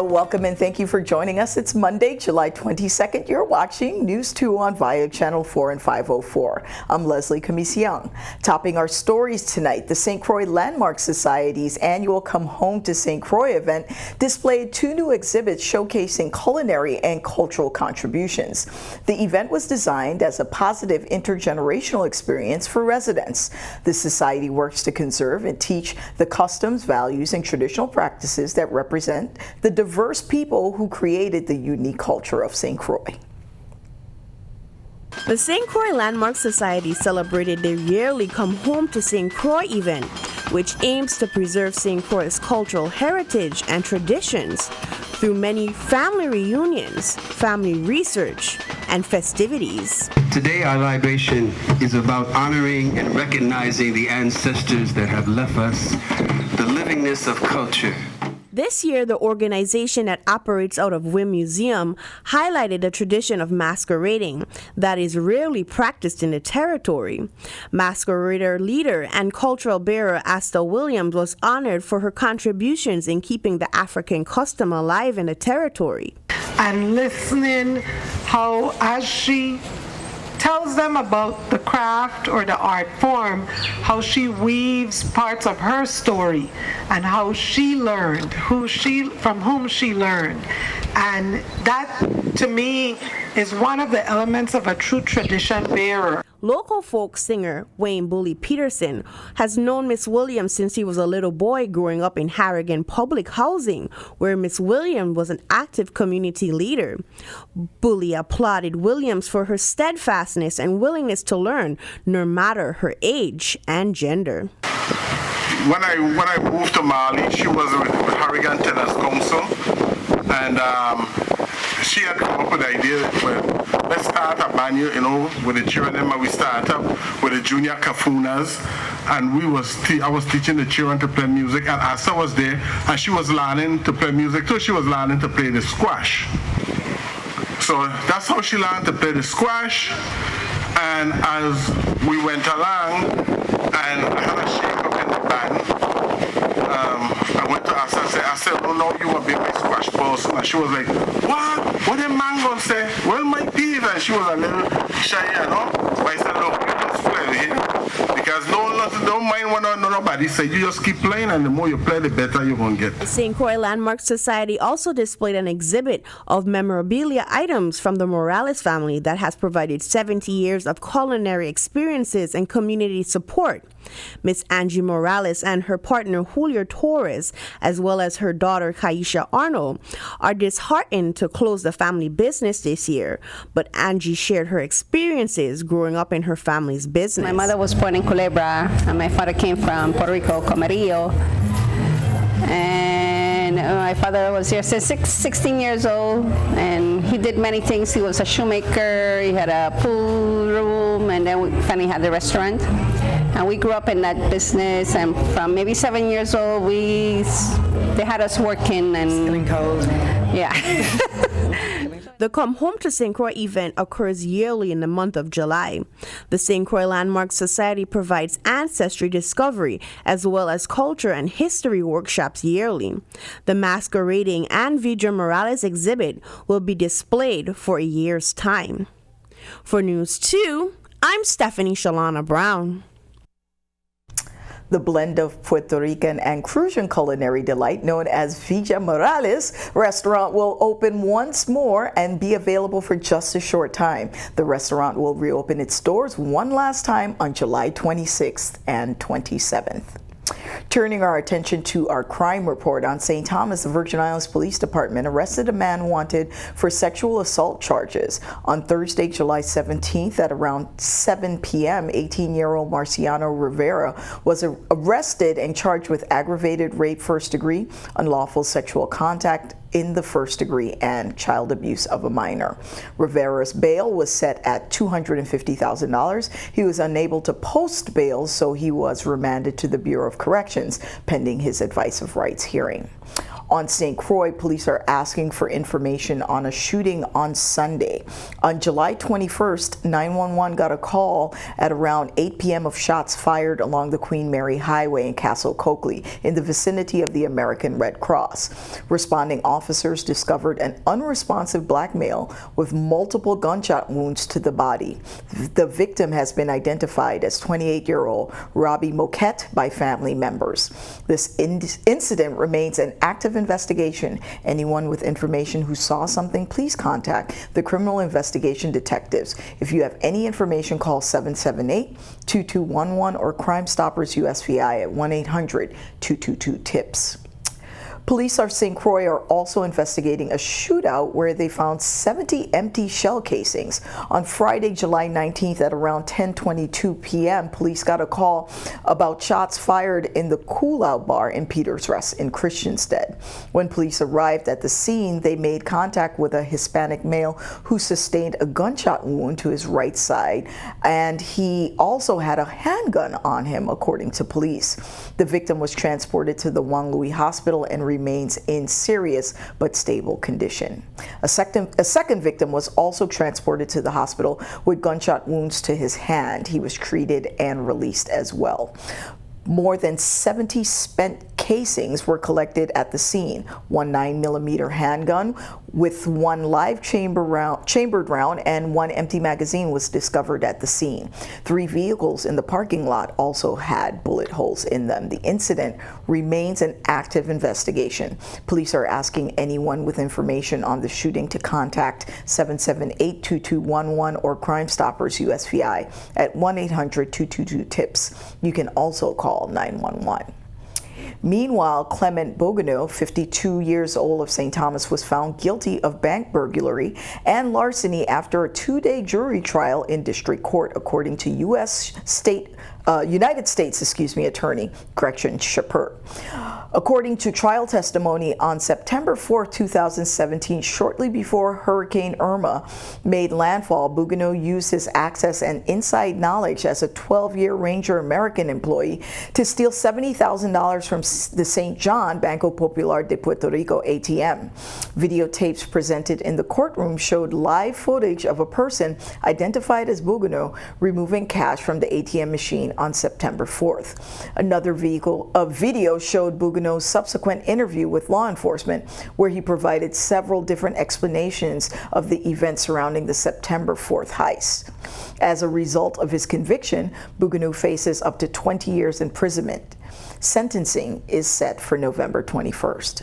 welcome and thank you for joining us. It's Monday, July 22nd. You're watching News 2 on VIA Channel 4 and 504. I'm Leslie Camisiang. Topping our stories tonight, the St. Croix Landmark Society's annual Come Home to St. Croix event displayed 2 new exhibits showcasing culinary and cultural contributions. The event was designed as a positive intergenerational experience for residents. The society works to conserve and teach the customs, values, and traditional practices that represent the diverse people who created the unique culture of St. Croix. The St. Croix Landmark Society celebrated their yearly Come Home to St. Croix event, which aims to preserve St. Croix's cultural heritage and traditions through many family reunions, family research, and festivities. Today our libation is about honoring and recognizing the ancestors that have left us the livingness of culture. This year, the organization that operates out of Wynn Museum highlighted the tradition of masquerading that is rarely practiced in the territory. Masquerader leader and cultural bearer Asta Williams was honored for her contributions in keeping the African custom alive in the territory. And listening how as she tells them about the craft or the art form, how she weaves parts of her story and how she learned, from whom she learned. And that, to me, is one of the elements of a true tradition bearer. Local folk singer Wayne Bully Peterson has known Miss Williams since he was a little boy growing up in Harrigan Public Housing, where Miss Williams was an active community leader. Bully applauded Williams for her steadfastness and willingness to learn, no matter her age and gender. When I moved to Mali, she was with Harrigan Tennis Council, and she had come up with the idea that let's start a band, with the children, and we started up with the junior kafunas, and I was teaching the children to play music, and Asa was there, and she was learning to play music too. She was learning to play the squash. So that's how she learned to play the squash, and as we went along, and I had a shake up in the band, I went to Asa and I said, oh no, you want to be my squash person. And she was like, what? What did man gonna say? Well, my teeth. And she was a little shy, But I said, look, you just play here. Because don't mind what nobody say. You just keep playing, and the more you play, the better you're going to get. The St. Croix Landmark Society also displayed an exhibit of memorabilia items from the Morales family that has provided 70 years of culinary experiences and community support. Miss Angie Morales and her partner Julio Torres, as well as her daughter Kaisha Arnold, are disheartened to close the family business this year. But Angie shared her experiences growing up in her family's business. My mother was born in Culebra, and my father came from Puerto Rico, Comerillo. And my father was here since 16 years old, and he did many things. He was a shoemaker, he had a pool room, and then we finally had the restaurant. And we grew up in that business, and from maybe 7 years old, they had us working and Stealing code. Yeah. The Come Home to St. Croix event occurs yearly in the month of July. The St. Croix Landmark Society provides ancestry discovery as well as culture and history workshops yearly. The Masquerading and Vidra Morales exhibit will be displayed for a year's time. For News 2, I'm Stephanie Shalana Brown. The blend of Puerto Rican and Crucian culinary delight known as Villa Morales restaurant will open once more and be available for just a short time. The restaurant will reopen its doors one last time on July 26th and 27th. Turning our attention to our crime report, on St. Thomas, the Virgin Islands Police Department arrested a man wanted for sexual assault charges. On Thursday, July 17th at around 7 p.m., 18-year-old Marciano Rivera was arrested and charged with aggravated rape first degree, unlawful sexual contact in the first degree, and child abuse of a minor. Rivera's bail was set at $250,000. He was unable to post bail, so he was remanded to the Bureau of Corrections pending his advice of rights hearing. On St. Croix, police are asking for information on a shooting on Sunday. On July 21st, 911 got a call at around 8 p.m. of shots fired along the Queen Mary Highway in Castle Coakley in the vicinity of the American Red Cross. Responding officers discovered an unresponsive black male with multiple gunshot wounds to the body. The victim has been identified as 28-year-old Robbie Moquette by family members. This incident remains an active investigation. Anyone with information who saw something, please contact the Criminal Investigation Detectives. If you have any information, call 778-2211 or Crime Stoppers USVI at 1-800-222-TIPS. Police of St. Croix are also investigating a shootout where they found 70 empty shell casings. On Friday, July 19th at around 10:22 p.m., police got a call about shots fired in the Cool Out Bar in Peters Rest in Christiansted. When police arrived at the scene, they made contact with a Hispanic male who sustained a gunshot wound to his right side, and he also had a handgun on him, according to police. The victim was transported to the Juan Louis Hospital and remains in serious but stable condition. A second victim was also transported to the hospital with gunshot wounds to his hand. He was treated and released as well. More than 70 spent casings were collected at the scene. One 9mm handgun with one live chambered round and one empty magazine was discovered at the scene. 3 vehicles in the parking lot also had bullet holes in them. The incident remains an active investigation. Police are asking anyone with information on the shooting to contact 778-2211 or Crime Stoppers USVI at 1-800-222-TIPS. You can also call 911. Meanwhile, Clement Bogano, 52 years old of St. Thomas, was found guilty of bank burglary and larceny after a 2-day jury trial in district court, according to United States Attorney Gretchen Shapiro. According to trial testimony on September 4, 2017, shortly before Hurricane Irma made landfall, Bogano used his access and inside knowledge as a 12-year Ranger American employee to steal $70,000 from the St. John Banco Popular de Puerto Rico ATM. Videotapes presented in the courtroom showed live footage of a person identified as Bogano removing cash from the ATM machine on September 4th. Another video showed Bogano's subsequent interview with law enforcement, where he provided several different explanations of the events surrounding the September 4th heist. As a result of his conviction, Bogano faces up to 20 years imprisonment. Sentencing is set for November 21st.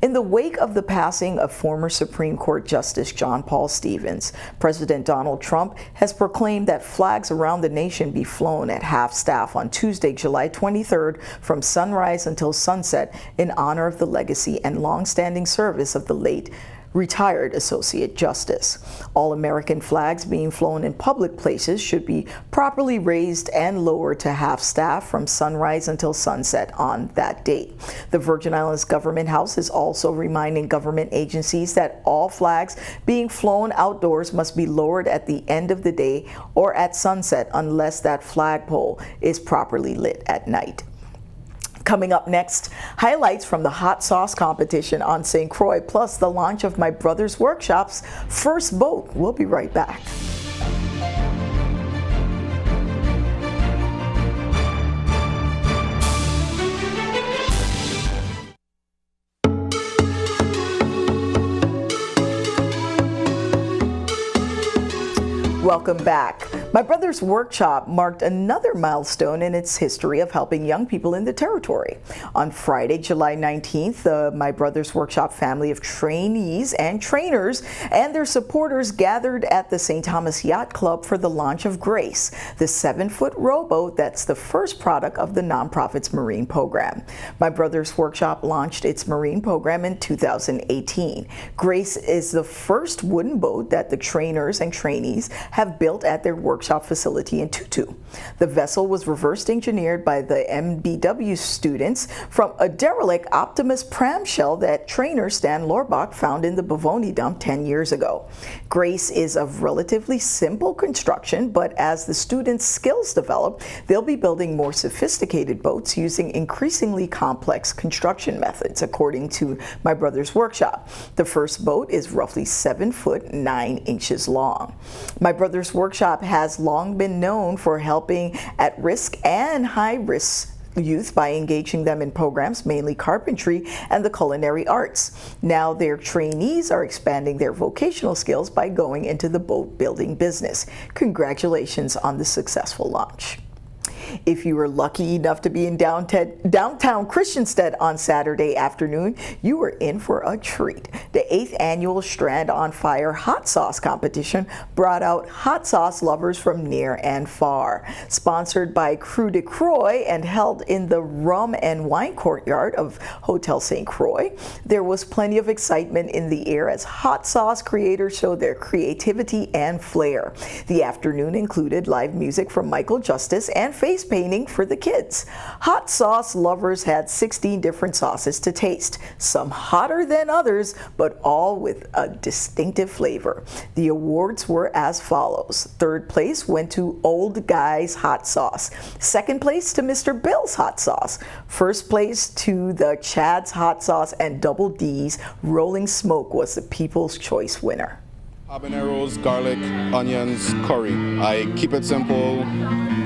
In the wake of the passing of former Supreme Court Justice John Paul Stevens, President Donald Trump has proclaimed that flags around the nation be flown at half-staff on Tuesday, July 23rd from sunrise until sunset in honor of the legacy and long-standing service of the late retired Associate Justice. All American flags being flown in public places should be properly raised and lowered to half-staff from sunrise until sunset on that date. The Virgin Islands Government House is also reminding government agencies that all flags being flown outdoors must be lowered at the end of the day or at sunset unless that flagpole is properly lit at night. Coming up next, highlights from the hot sauce competition on St. Croix, plus the launch of my brother's workshop's first boat. We'll be right back. Welcome back. My Brother's Workshop marked another milestone in its history of helping young people in the territory. On Friday, July 19th, the My Brother's Workshop family of trainees and trainers and their supporters gathered at the St. Thomas Yacht Club for the launch of Grace, the 7-foot rowboat that's the first product of the nonprofit's marine program. My Brother's Workshop launched its marine program in 2018. Grace is the first wooden boat that the trainers and trainees have built at their workshop workshop facility in Tutu. The vessel was reverse engineered by the MBW students from a derelict Optimus pram shell that trainer Stan Lorbach found in the Bavoni dump 10 years ago. Grace is of relatively simple construction, but as the students' skills develop, they'll be building more sophisticated boats using increasingly complex construction methods, according to My Brother's Workshop. The first boat is roughly 7 foot 9 inches long. My Brother's Workshop has long been known for helping at-risk and high-risk youth by engaging them in programs, mainly carpentry and the culinary arts. Now their trainees are expanding their vocational skills by going into the boat building business. Congratulations on the successful launch. If you were lucky enough to be in downtown Christiansted on Saturday afternoon, you were in for a treat. The 8th annual Strand on Fire hot sauce competition brought out hot sauce lovers from near and far. Sponsored by Croix and held in the Rum and Wine Courtyard of Hotel St. Croix, there was plenty of excitement in the air as hot sauce creators showed their creativity and flair. The afternoon included live music from Michael Justice and face painting for the kids. Hot sauce lovers had 16 different sauces to taste, some hotter than others, but all with a distinctive flavor. The awards were as follows. 3rd place went to Old Guy's Hot Sauce. 2nd place to Mr. Bill's Hot Sauce. 1st place to the Chad's Hot Sauce, and Double D's Rolling Smoke was the People's Choice winner. Habaneros, garlic, onions, curry. I keep it simple.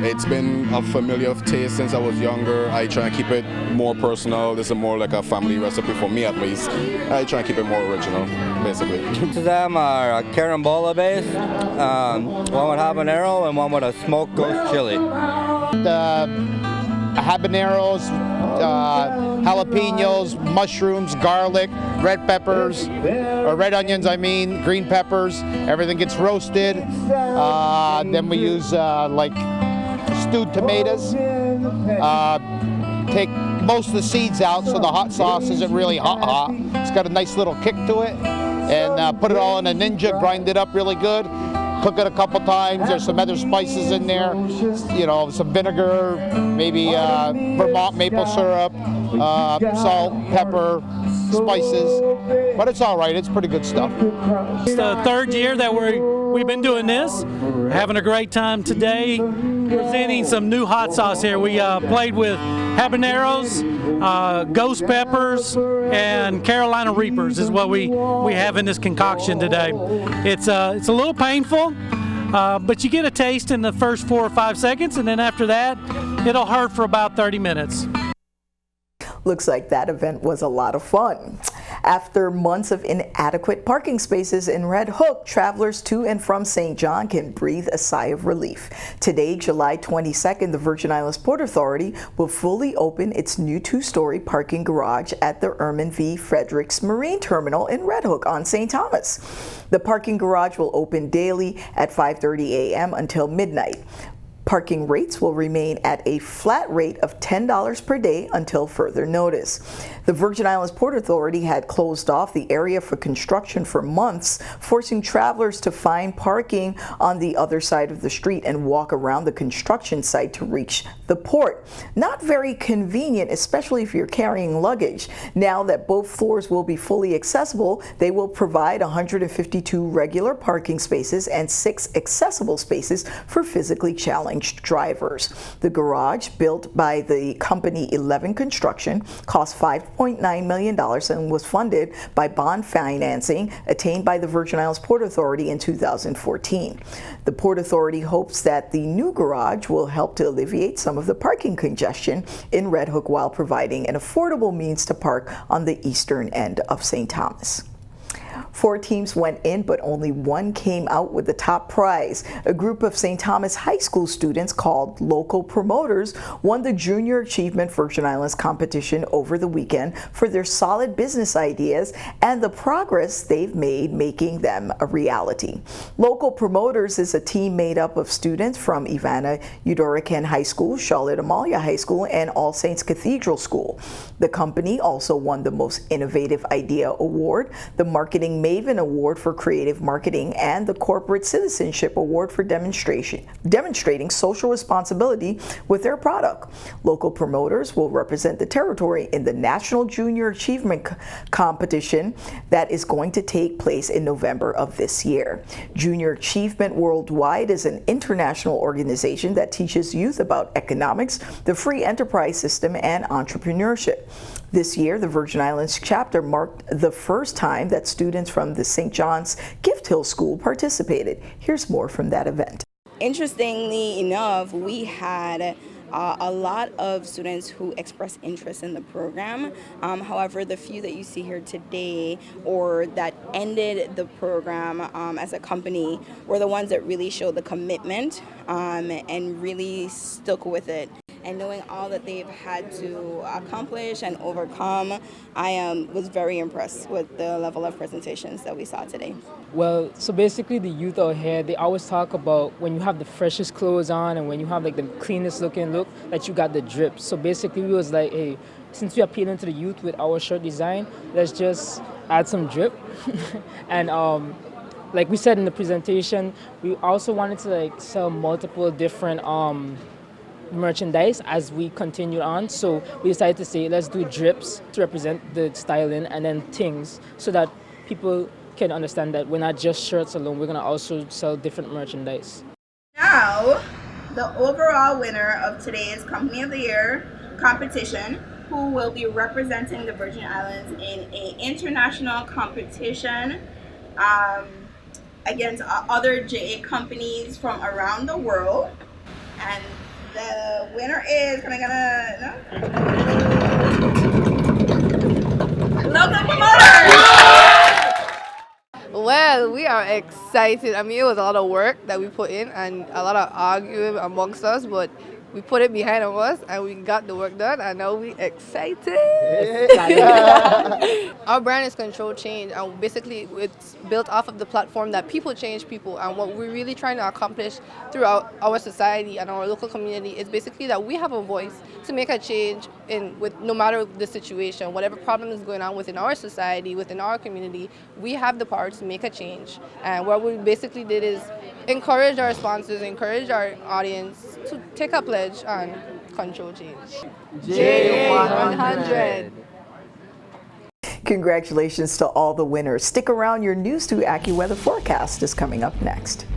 It's been a familiar taste since I was younger. I try and keep it more personal. This is more like a family recipe for me at least. I try and keep it more original, basically. To them are carambola base, one with habanero and one with a smoked ghost chili. The habaneros, jalapenos, mushrooms, garlic, red peppers, or red onions, green peppers. Everything gets roasted. Then we use like stewed tomatoes. Take most of the seeds out so the hot sauce isn't really hot. It's got a nice little kick to it. And put it all in a Ninja, grind it up really good. Cook it a couple times. There's some other spices in there, some vinegar, maybe Vermont maple syrup, salt, pepper, spices. But it's all right. It's pretty good stuff. It's the 3rd year that we've been doing this. Having a great time today. Presenting some new hot sauce here. We played with habaneros, ghost peppers, and Carolina Reapers is what we have in this concoction today. It's a little painful, but you get a taste in the first 4 or 5 seconds, and then after that, it'll hurt for about 30 minutes. Looks like that event was a lot of fun. After months of inadequate parking spaces in Red Hook, travelers to and from St. John can breathe a sigh of relief. Today, July 22nd, the Virgin Islands Port Authority will fully open its new 2-story parking garage at the Erman V. Fredericks Marine Terminal in Red Hook on St. Thomas. The parking garage will open daily at 5:30 a.m. until midnight. Parking rates will remain at a flat rate of $10 per day until further notice. The Virgin Islands Port Authority had closed off the area for construction for months, forcing travelers to find parking on the other side of the street and walk around the construction site to reach the port. Not very convenient, especially if you're carrying luggage. Now that both floors will be fully accessible, they will provide 152 regular parking spaces and 6 accessible spaces for physically challenged drivers. The garage, built by the company 11 Construction, cost $5.9 million and was funded by bond financing attained by the Virgin Islands Port Authority in 2014. The Port Authority hopes that the new garage will help to alleviate some of the parking congestion in Red Hook while providing an affordable means to park on the eastern end of St. Thomas. 4 teams went in, but only 1 came out with the top prize. A group of St. Thomas High School students called Local Promoters won the Junior Achievement Virgin Islands competition over the weekend for their solid business ideas and the progress they've made making them a reality. Local Promoters is a team made up of students from Ivana Udorican High School, Charlotte Amalia High School, and All Saints Cathedral School. The company also won the Most Innovative Idea Award, the Marketing Maven Award for Creative Marketing and the Corporate Citizenship Award for demonstrating social responsibility with their product. Local promoters will represent the territory in the National Junior Achievement Competition that is going to take place in November of this year. Junior Achievement Worldwide is an international organization that teaches youth about economics, the free enterprise system, and entrepreneurship. This year, the Virgin Islands chapter marked the first time that students from the St. John's Gift Hill School participated. Here's more from that event. Interestingly enough, we had a lot of students who expressed interest in the program. However, the few that you see here today or that ended the program as a company were the ones that really showed the commitment and really stuck with it. And knowing all that they've had to accomplish and overcome, I was very impressed with the level of presentations that we saw today. Well, so basically the youth out here, they always talk about when you have the freshest clothes on and when you have like the cleanest looking look, that you got the drip. So basically we was like, hey, since we are appealing to the youth with our shirt design, let's just add some drip. And like we said in the presentation, we also wanted to like sell multiple different merchandise as we continued on. So we decided to say, let's do drips to represent the styling, and then things so that people can understand that we're not just shirts alone, we're going to also sell different merchandise. Now, the overall winner of today's Company of the Year competition, who will be representing the Virgin Islands in an international competition against other JA companies from around the world. And the winner is, local promoter! Well, we are excited. I mean, it was a lot of work that we put in and a lot of arguing amongst us, but we put it behind us and we got the work done, and now we're excited. Our brand is Control Change, and basically it's built off of the platform that people change people, and what we're really trying to accomplish throughout our society and our local community is basically that we have a voice to make a change with no matter the situation, whatever problem is going on within our society, within our community, we have the power to make a change. And what we basically did is encourage our sponsors, encourage our audience to take a pledge on Control Change. J100. Congratulations to all the winners. Stick around, your News 2 AccuWeather forecast is coming up next.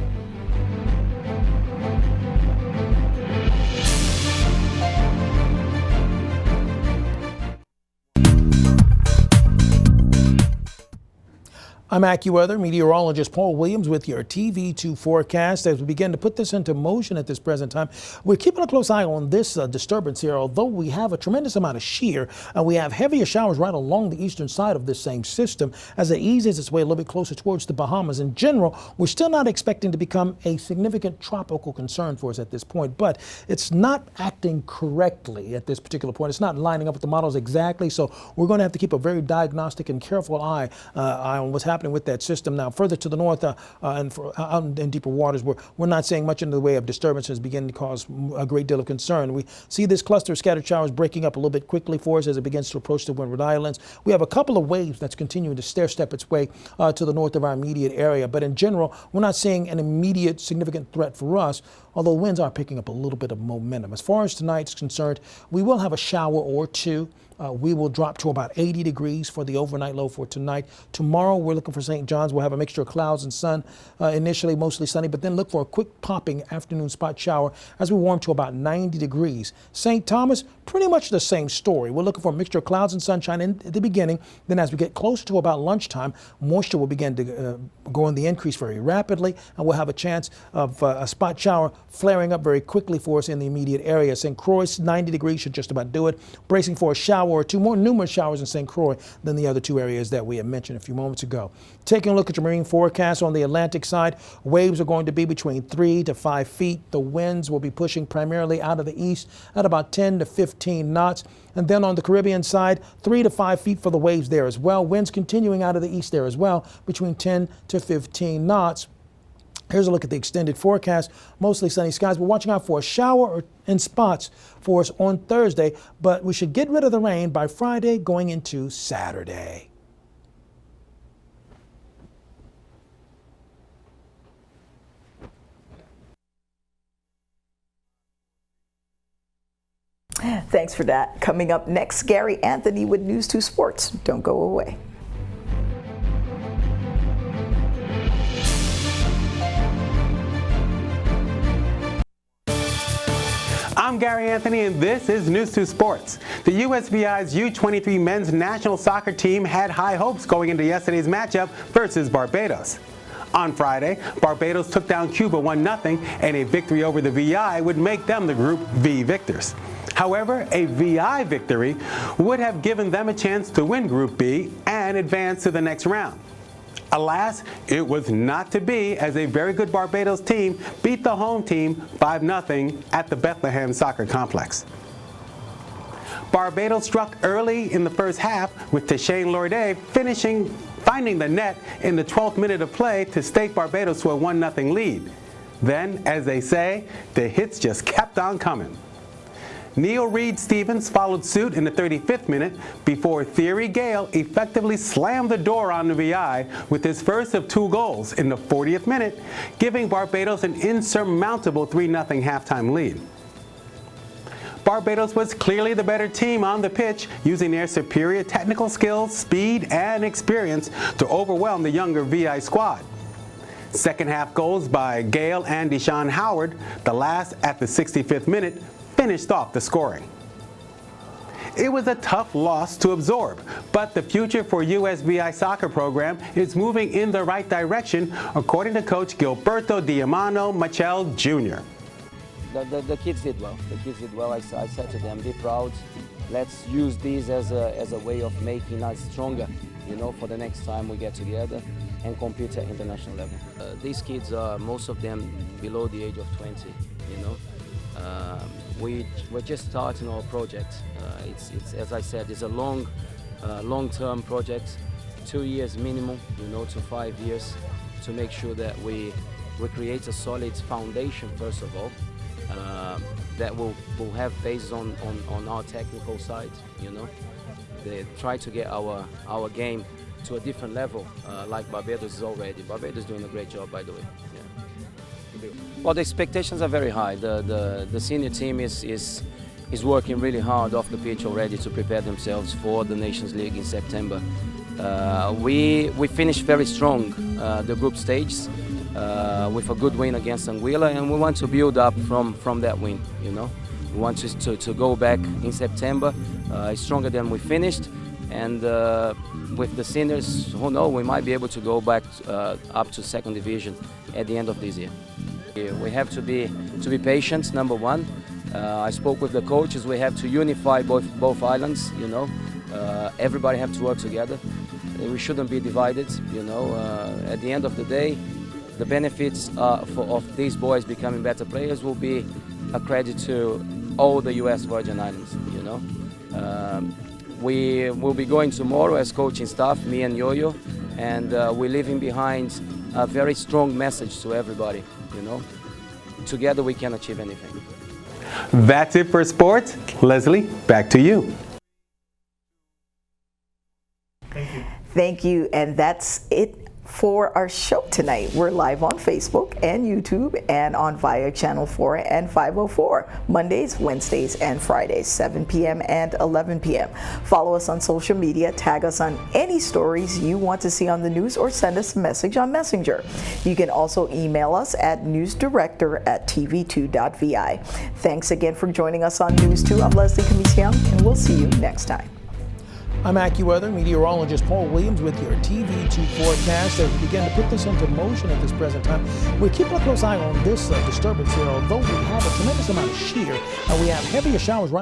I'm AccuWeather meteorologist Paul Williams with your TV2 forecast. As we begin to put this into motion at this present time, we're keeping a close eye on this disturbance here. Although we have a tremendous amount of shear, and we have heavier showers right along the eastern side of this same system as it eases its way a little bit closer towards the Bahamas. In general, we're still not expecting to become a significant tropical concern for us at this point, but it's not acting correctly at this particular point. It's not lining up with the models exactly, so we're going to have to keep a very diagnostic and careful eye on what's happening with that system. Now, further to the north and out in deeper waters, we're not seeing much in the way of disturbances beginning to cause a great deal of concern. We see this cluster of scattered showers breaking up a little bit quickly for us as it begins to approach the Windward Islands. We have a couple of waves that's continuing to stair-step its way to the north of our immediate area, but in general, we're not seeing an immediate significant threat for us, although winds are picking up a little bit of momentum. As far as tonight's concerned, we will have a shower or two. We will drop to about 80 degrees for the overnight low for tonight. Tomorrow, we're looking for St. John's. We'll have a mixture of clouds and sun, initially mostly sunny, but then look for a quick popping afternoon spot shower as we warm to about 90 degrees. St. Thomas, pretty much the same story. We're looking for a mixture of clouds and sunshine at the beginning. Then as we get closer to about lunchtime, moisture will begin to go on the increase very rapidly, and we'll have a chance of a spot shower flaring up very quickly for us in the immediate area. St. Croix, 90 degrees should just about do it. Bracing for a shower or two, more numerous showers in St. Croix than the other two areas that we had mentioned a few moments ago. Taking a look at your marine forecast on the Atlantic side, waves are going to be between 3 to 5 feet. The winds will be pushing primarily out of the east at about 10 to 15 knots. And then on the Caribbean side, 3 to 5 feet for the waves there as well. Winds continuing out of the east there as well, between 10 to 15 knots. Here's a look at the extended forecast. Mostly sunny skies. We're watching out for a shower in spots for us on Thursday, but we should get rid of the rain by Friday going into Saturday. Thanks for that. Coming up next, Gary Anthony with News 2 Sports. Don't go away. I'm Gary Anthony, and this is News 2 Sports. The USVI's U23 men's national soccer team had high hopes going into yesterday's matchup versus Barbados. On Friday, Barbados took down Cuba 1-0, and a victory over the VI would make them the Group V victors. However, a VI victory would have given them a chance to win Group B and advance to the next round. Alas, it was not to be, as a very good Barbados team beat the home team 5-0 at the Bethlehem Soccer Complex. Barbados struck early in the first half, with Tashane Lorde finding the net in the 12th minute of play to stake Barbados to a 1-0 lead. Then, as they say, the hits just kept on coming. Neil Reed-Stevens followed suit in the 35th minute before Thierry Gale effectively slammed the door on the VI with his first of 2 goals in the 40th minute, giving Barbados an insurmountable 3-0 halftime lead. Barbados was clearly the better team on the pitch, using their superior technical skills, speed, and experience to overwhelm the younger VI squad. Second half goals by Gale and Deshaun Howard, the last at the 65th minute, finished off the scoring. It was a tough loss to absorb, but the future for USVI soccer program is moving in the right direction, according to coach Gilberto Diamano Machel Jr. The kids did well. The kids did well. I said to them, be proud. Let's use this as a way of making us stronger, for the next time we get together and compete at international level. These kids are, most of them, below the age of 20, We're just starting our project. It's as I said, it's a long-term project, 2 years minimum, to 5 years, to make sure that we create a solid foundation first of all, that will have based on our technical side. They try to get our game to a different level, like Barbados is already. Barbados is doing a great job, by the way. Yeah. Well, the expectations are very high. The senior team is working really hard off the pitch already to prepare themselves for the Nations League in September. We finished very strong the group stages with a good win against Anguilla, and we want to build up from that win. We want to go back in September stronger than we finished, and with the seniors, who knows, we might be able to go back up to second division at the end of this year. We have to be patient, number one. I spoke with the coaches. We have to unify both islands. Everybody have to work together. We shouldn't be divided. At the end of the day, the benefits of these boys becoming better players will be a credit to all the U.S. Virgin Islands. We will be going tomorrow as coaching staff, me and Yo-Yo, and we're leaving behind a very strong message to everybody. Together we can achieve anything. That's it for sports. Leslie, back to you. Thank you, and that's it for our show tonight. We're live on Facebook and YouTube and on via Channel 4 and 504, Mondays, Wednesdays, and Fridays, 7 p.m. and 11 p.m. Follow us on social media, tag us on any stories you want to see on the news, or send us a message on Messenger. You can also email us at newsdirector@tv2.vi. Thanks again for joining us on News 2. I'm Leslie Comisian, and we'll see you next time. I'm AccuWeather meteorologist Paul Williams with your TV2 forecast. As we begin to put this into motion at this present time, we're keeping a close eye on this disturbance here, although we have a tremendous amount of shear and we have heavier showers right